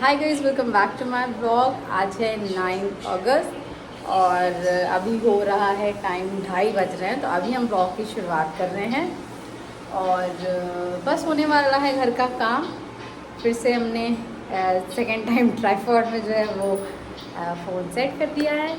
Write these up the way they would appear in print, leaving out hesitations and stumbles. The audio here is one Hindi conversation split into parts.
Hi guys, welcome back to my blog. आज है 9 अगस्त और अभी हो रहा है टाइम 2:30 बज रहे हैं। तो अभी हम ब्लॉग की शुरुआत कर रहे हैं और बस होने वाला है घर का काम। फिर से हमने सेकेंड टाइम ट्राइपॉड में जो है वो फ़ोन सेट कर दिया है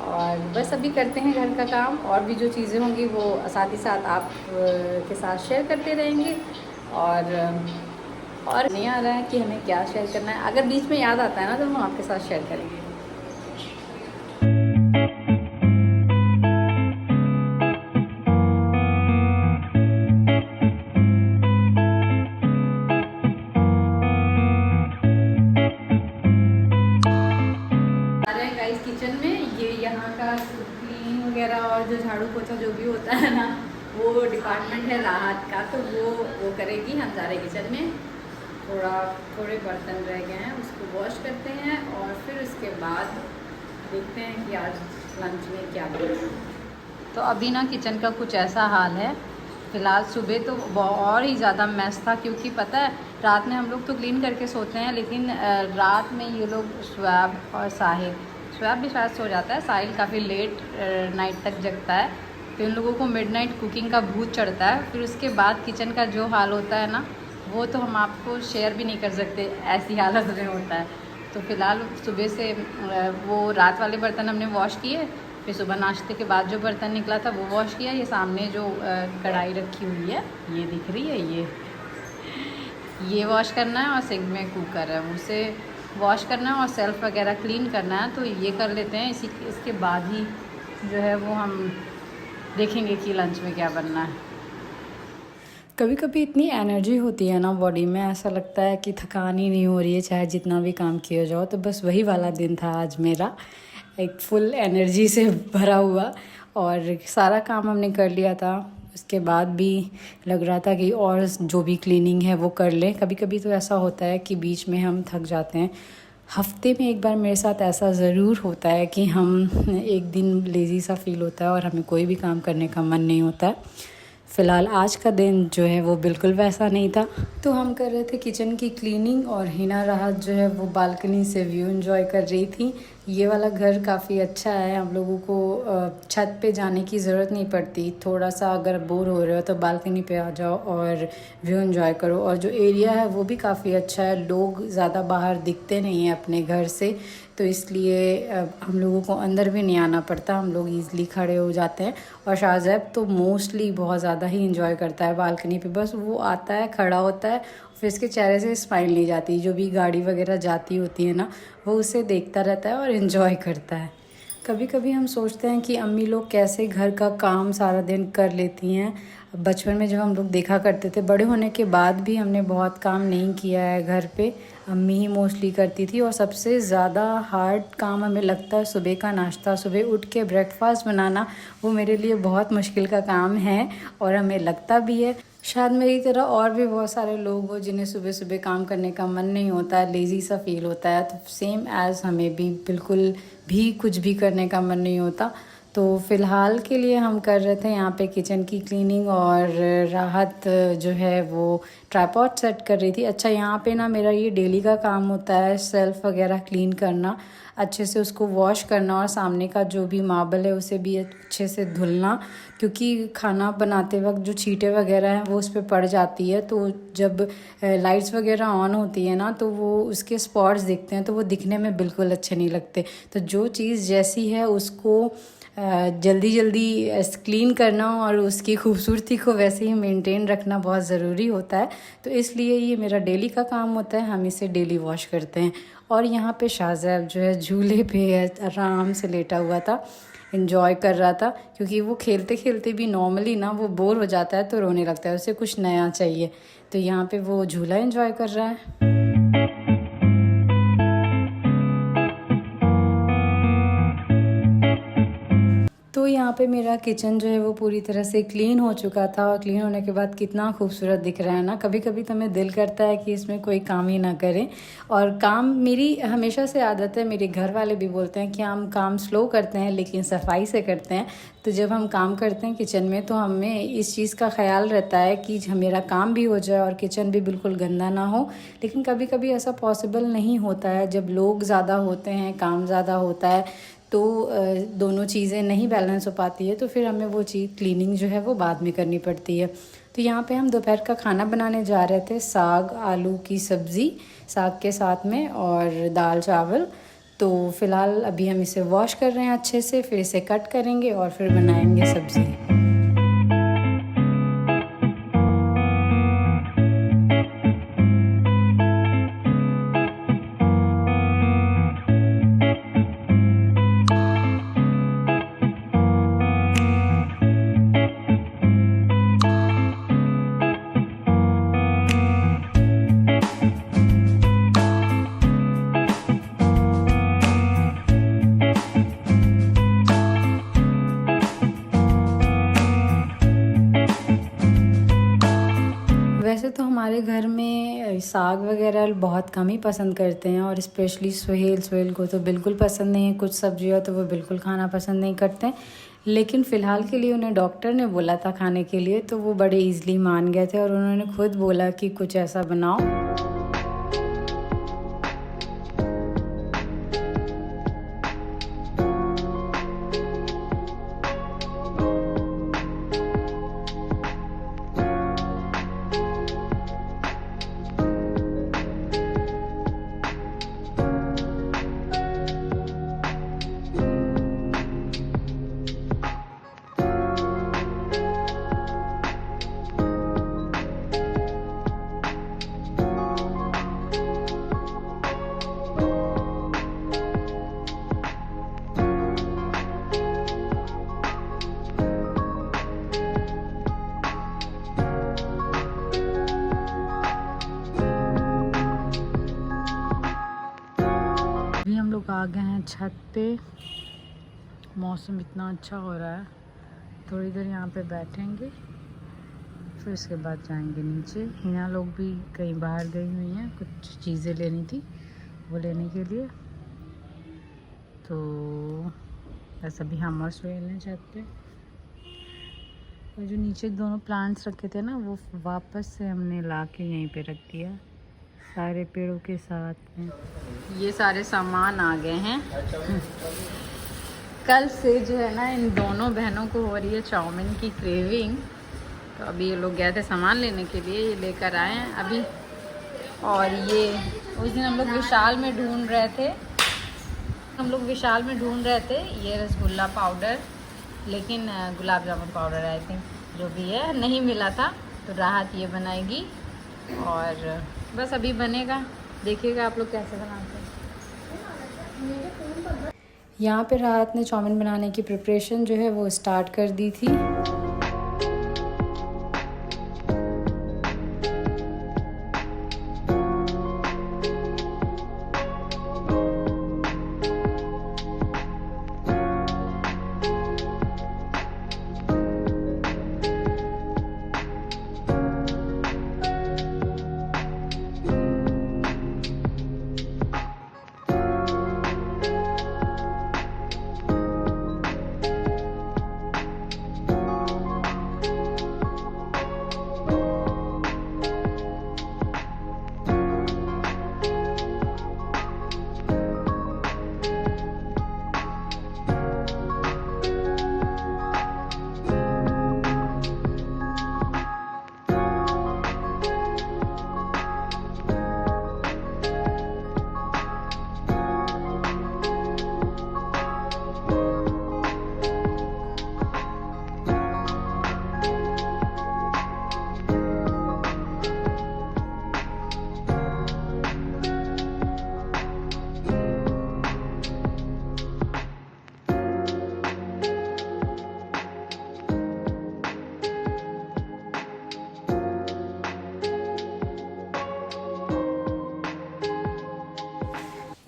और बस अभी करते हैं घर का काम। और भी जो चीज़ें होंगी वो साथ ही साथ आप के साथ शेयर करते रहेंगे। और नहीं आ रहा है कि हमें क्या शेयर करना है। अगर बीच में याद आता है ना तो हम आपके साथ शेयर करेंगे। आ रहे हैं गाइस किचन में। ये यहाँ का क्लीनिंग वगैरह और जो झाड़ू पोछा जो भी होता है ना, वो डिपार्टमेंट है राहत का, तो वो करेगी। हम जा रहे हैं किचन में। थोड़े बर्तन रह गए हैं, उसको वॉश करते हैं और फिर उसके बाद देखते हैं कि आज लंच में क्या बनाएं। तो अभी ना किचन का कुछ ऐसा हाल है। फ़िलहाल सुबह तो और ही ज़्यादा मैस था, क्योंकि पता है रात में हम लोग तो क्लीन करके सोते हैं, लेकिन रात में ये लोग स्वैब और स्वैब भी शायद सो जाता है। साहिल काफ़ी लेट नाइट तक जगता है, तो इन लोगों को मिडनाइट कुकिंग का भूत चढ़ता है। फिर उसके बाद किचन का जो हाल होता है ना, वो तो हम आपको शेयर भी नहीं कर सकते, ऐसी हालत में होता है। तो फ़िलहाल सुबह से वो रात वाले बर्तन हमने वॉश किए, फिर सुबह नाश्ते के बाद जो बर्तन निकला था वो वॉश किया। ये सामने जो कढ़ाई रखी हुई है, ये दिख रही है, ये वॉश करना है और सिंक में कुकर है उसे वॉश करना है और सेल्फ वगैरह क्लीन करना है। तो ये कर लेते हैं। इसके बाद ही जो है वो हम देखेंगे कि लंच में क्या बनना है। कभी कभी इतनी एनर्जी होती है ना बॉडी में, ऐसा लगता है कि थकान ही नहीं हो रही है चाहे जितना भी काम किया जाओ। तो बस वही वाला दिन था आज मेरा, एक फुल एनर्जी से भरा हुआ। और सारा काम हमने कर लिया था। उसके बाद भी लग रहा था कि और जो भी क्लीनिंग है वो कर लें। कभी कभी तो ऐसा होता है कि बीच में हम थक जाते हैं। हफ्ते में एक बार मेरे साथ ऐसा ज़रूर होता है कि हम एक दिन लेज़ी सा फील होता है और हमें कोई भी काम करने का मन नहीं होता है। फ़िलहाल आज का दिन जो है वो बिल्कुल वैसा नहीं था। तो हम कर रहे थे किचन की क्लीनिंग और हिना राहत जो है वो बालकनी से व्यू एंजॉय कर रही थी। ये वाला घर काफ़ी अच्छा है, हम लोगों को छत पे जाने की ज़रूरत नहीं पड़ती। थोड़ा सा अगर बोर हो रहे हो तो बालकनी पे आ जाओ और व्यू एंजॉय करो। और जो एरिया है वो भी काफ़ी अच्छा है, लोग ज़्यादा बाहर दिखते नहीं हैं अपने घर से, तो इसलिए हम लोगों को अंदर भी नहीं आना पड़ता, हम लोग ईज़िली खड़े हो जाते हैं। और शाहज़ैब तो मोस्टली बहुत ज़्यादा ही इंजॉय करता है बालकनी पे। बस वो आता है, खड़ा होता है, फिर इसके चेहरे से स्माइल नहीं जाती। जो भी गाड़ी वगैरह जाती होती है ना, वो उसे देखता रहता है और इन्जॉय करता है। कभी कभी हम सोचते हैं कि अम्मी लोग कैसे घर का काम सारा दिन कर लेती हैं। बचपन में जब हम लोग देखा करते थे, बड़े होने के बाद भी हमने बहुत काम नहीं किया है घर पे, अम्मी ही मोस्टली करती थी। और सबसे ज़्यादा हार्ड काम हमें लगता है सुबह का नाश्ता, सुबह उठ के ब्रेकफास्ट बनाना। वो मेरे लिए बहुत मुश्किल का काम है और हमें लगता भी है। शायद मेरी तरह और भी बहुत सारे लोग हो जिन्हें सुबह सुबह काम करने का मन नहीं होता है, लेज़ी सा फील होता है। तो सेम एज़ हमें भी बिल्कुल भी कुछ भी करने का मन नहीं होता। तो फ़िलहाल के लिए हम कर रहे थे यहाँ पे किचन की क्लीनिंग और राहत जो है वो ट्राइपॉड सेट कर रही थी। अच्छा, यहाँ पे ना मेरा ये डेली का काम होता है, सेल्फ वगैरह क्लीन करना, अच्छे से उसको वॉश करना और सामने का जो भी मार्बल है उसे भी अच्छे से धुलना, क्योंकि खाना बनाते वक्त जो छींटे वगैरह हैं वो उस पर पड़ जाती है। तो जब लाइट्स वगैरह ऑन होती है ना, तो वो उसके स्पॉट्स दिखते हैं, तो वो दिखने में बिल्कुल अच्छे नहीं लगते। तो जो चीज़ जैसी है उसको जल्दी जल्दी क्लीन करना और उसकी खूबसूरती को वैसे ही मेंटेन रखना बहुत ज़रूरी होता है। तो इसलिए ये मेरा डेली का काम होता है, हम इसे डेली वॉश करते हैं। और यहाँ पे शाहज़ैब जो है झूले पे आराम से लेटा हुआ था, इन्जॉय कर रहा था, क्योंकि वो खेलते खेलते भी नॉर्मली ना वो बोर हो जाता है तो रोने लगता है, उसे कुछ नया चाहिए। तो यहाँ पे वो झूला इन्जॉय कर रहा है। तो यहाँ पे मेरा किचन जो है वो पूरी तरह से क्लीन हो चुका था, और क्लीन होने के बाद कितना खूबसूरत दिख रहा है ना। कभी कभी तो मैं दिल करता है कि इसमें कोई काम ही ना करें। और काम मेरी हमेशा से आदत है, मेरे घर वाले भी बोलते हैं कि हम काम स्लो करते हैं लेकिन सफाई से करते हैं। तो जब हम काम करते हैं किचन में तो हमें इस चीज़ का ख्याल रहता है कि मेरा काम भी हो जाए और किचन भी बिल्कुल गंदा ना हो। लेकिन कभी कभी ऐसा पॉसिबल नहीं होता है, जब लोग ज़्यादा होते हैं, काम ज़्यादा होता है, तो दोनों चीज़ें नहीं बैलेंस हो पाती है, तो फिर हमें वो चीज़ क्लीनिंग जो है वो बाद में करनी पड़ती है। तो यहाँ पे हम दोपहर का खाना बनाने जा रहे थे, साग आलू की सब्ज़ी साग के साथ में और दाल चावल। तो फ़िलहाल अभी हम इसे वॉश कर रहे हैं अच्छे से, फिर इसे कट करेंगे और फिर बनाएंगे सब्ज़ी। वैसे तो हमारे घर में साग वगैरह बहुत कम ही पसंद करते हैं, और स्पेशली सुहेल को तो बिल्कुल पसंद नहीं है। कुछ सब्जियां तो वो बिल्कुल खाना पसंद नहीं करते। लेकिन फ़िलहाल के लिए उन्हें डॉक्टर ने बोला था खाने के लिए, तो वो बड़े ईज़िली मान गए थे और उन्होंने खुद बोला कि कुछ ऐसा बनाओ। अभी हम लोग आ गए हैं छत पे। मौसम इतना अच्छा हो रहा है, थोड़ी देर यहाँ पे बैठेंगे, फिर उसके बाद जाएंगे नीचे। हिना लोग भी कहीं बाहर गई हुई हैं, कुछ चीज़ें लेनी थी वो लेने के लिए। तो बस अभी हम और सोहेल हैं छत पे। और जो नीचे दोनों प्लांट्स रखे थे ना, वो वापस से हमने ला के यहीं पे रख दिया सारे पेड़ों के साथ में। ये सारे सामान आ गए हैं। कल से जो है ना इन दोनों बहनों को हो रही है चाउमीन की क्रेविंग। तो अभी ये लोग गए थे सामान लेने के लिए, ये लेकर आए हैं अभी। और ये उस दिन हम लोग विशाल में ढूंढ रहे थे, ये रसगुल्ला पाउडर, लेकिन gulab jamun powder I think जो भी है नहीं मिला था। तो राहत ये बनाएगी और बस अभी बनेगा, देखिएगा आप लोग कैसे बनाते हैं। यहाँ पे राहत ने चाउमीन बनाने की प्रिपरेशन जो है वो स्टार्ट कर दी थी।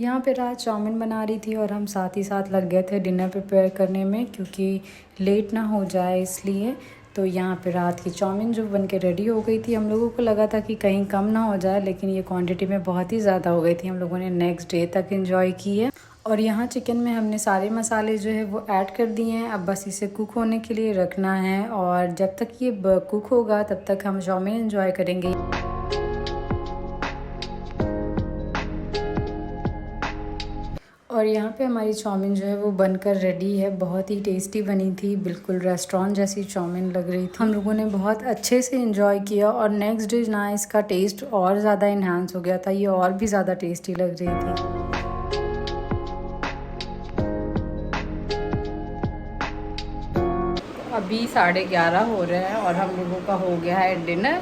यहाँ पे रात चाउमीन बना रही थी और हम साथ ही साथ लग गए थे डिनर प्रिपेयर करने में, क्योंकि लेट ना हो जाए इसलिए। तो यहाँ पे रात की चाउमीन जो बन के रेडी हो गई थी, हम लोगों को लगा था कि कहीं कम ना हो जाए, लेकिन ये क्वांटिटी में बहुत ही ज़्यादा हो गई थी। हम लोगों ने नेक्स्ट डे तक एंजॉय की है। और यहाँ चिकन में हमने सारे मसाले जो है वो ऐड कर दिए हैं। अब बस इसे कुक होने के लिए रखना है, और जब तक ये कुक होगा तब तक हम चाउमीन एंजॉय करेंगे। और यहाँ पे हमारी चाउमीन जो है वो बनकर रेडी है। बहुत ही टेस्टी बनी थी, बिल्कुल रेस्टोरेंट जैसी चाउमीन लग रही थी। हम लोगों ने बहुत अच्छे से एंजॉय किया, और नेक्स्ट डे ना इसका टेस्ट और ज़्यादा इन्हांस हो गया था, ये और भी ज़्यादा टेस्टी लग रही थी। अभी 11:30 हो रहे हैं और हम लोगों का हो गया है डिनर।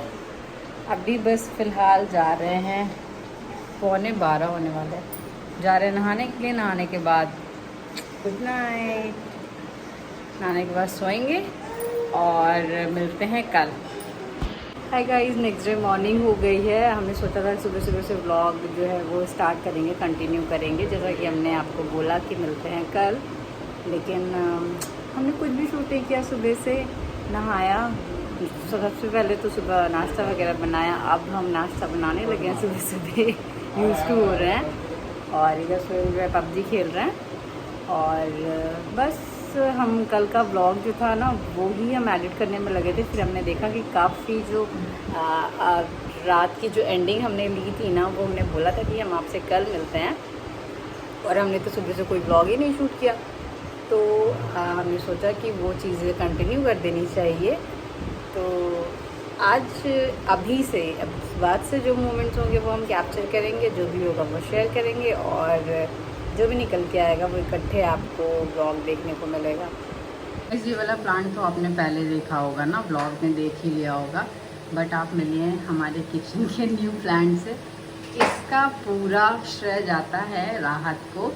अभी बस फ़िलहाल जा रहे हैं, 11:15 होने वाले हैं, जा रहे हैं नहाने के लिए। नहाने के बाद गुड नाइट, नहाने के बाद सोएंगे और मिलते हैं कल। Hi guys, next day morning हो गई है। हमने सोचा था सुबह सुबह से व्लॉग जो है वो स्टार्ट करेंगे, कंटिन्यू करेंगे, जैसा कि हमने आपको बोला कि मिलते हैं कल। लेकिन हमने कुछ भी शूट नहीं किया। सुबह से नहाया, सबसे पहले तो सुबह नाश्ता वगैरह बनाया। अब हम नाश्ता बनाने लगे हैं सुबह सुबह, यूज़ टू हो रहे हैं। और इधर से जो है पबजी खेल रहे हैं। और बस हम कल का व्लॉग जो था ना वो ही हम एडिट करने में लगे थे। फिर हमने देखा कि काफ़ी जो रात की जो एंडिंग हमने ली थी ना, वो हमने बोला था कि हम आपसे कल मिलते हैं, और हमने तो सुबह से कोई व्लॉग ही नहीं शूट किया। तो हमने सोचा कि वो चीज़ें कंटिन्यू कर देनी चाहिए। तो आज अभी से अब बाद से जो मोमेंट्स होंगे वो हम कैप्चर करेंगे, जो भी होगा वो शेयर करेंगे, और जो भी निकल के आएगा वो इकट्ठे आपको व्लॉग देखने को मिलेगा। ये वाला प्लांट तो आपने पहले देखा होगा ना, व्लॉग में देख ही लिया होगा, बट आप मिलिए हमारे किचन के न्यू प्लांट से। इसका पूरा श्रेय जाता है राहत को।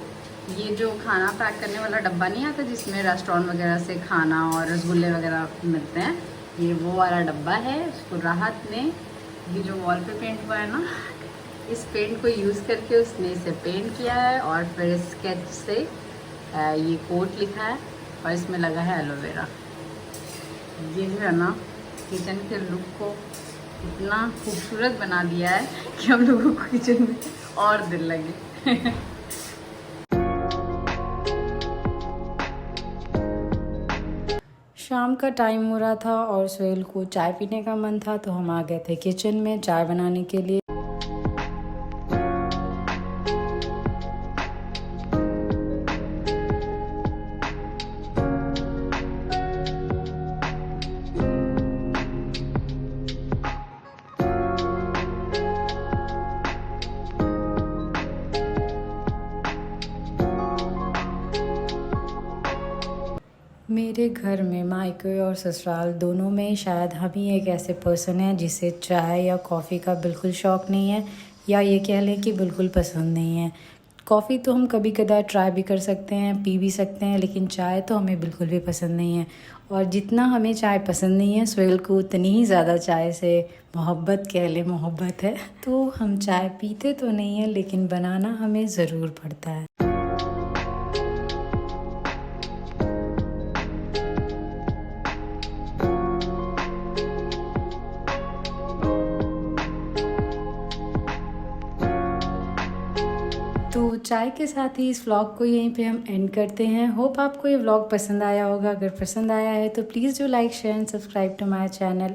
ये जो खाना पैक करने वाला डब्बा नहीं आता जिसमें रेस्टोरेंट वगैरह से खाना और रसगुल्ले वगैरह मिलते हैं, ये वो वाला डब्बा है। उसको राहत ने, ये जो वॉल पे पेंट हुआ है ना, इस पेंट को यूज़ करके उसने इसे पेंट किया है, और फिर स्केच से ये कोट लिखा है, और इसमें लगा है एलोवेरा। ये जो है ना किचन के लुक को इतना खूबसूरत बना दिया है कि हम लोगों को किचन में और दिल लगे। शाम का टाइम हो रहा था और सोहेल को चाय पीने का मन था, तो हम आ गए थे किचन में चाय बनाने के लिए। मेरे घर में मायके और ससुराल दोनों में शायद हम ही एक ऐसे पर्सन हैं जिसे चाय या कॉफ़ी का बिल्कुल शौक़ नहीं है, या ये कह लें कि बिल्कुल पसंद नहीं है। कॉफ़ी तो हम कभी कदार ट्राई भी कर सकते हैं, पी भी सकते हैं, लेकिन चाय तो हमें बिल्कुल भी पसंद नहीं है। और जितना हमें चाय पसंद नहीं है, सोहेल को उतनी ही ज़्यादा चाय से मोहब्बत, कह लें मोहब्बत है। तो हम चाय पीते तो नहीं है, लेकिन बनाना हमें ज़रूर पड़ता है। तो चाय के साथ ही इस व्लॉग को यहीं पे हम एंड करते हैं। होप आपको ये व्लॉग पसंद आया होगा। अगर पसंद आया है तो please do like, share and subscribe to my channel.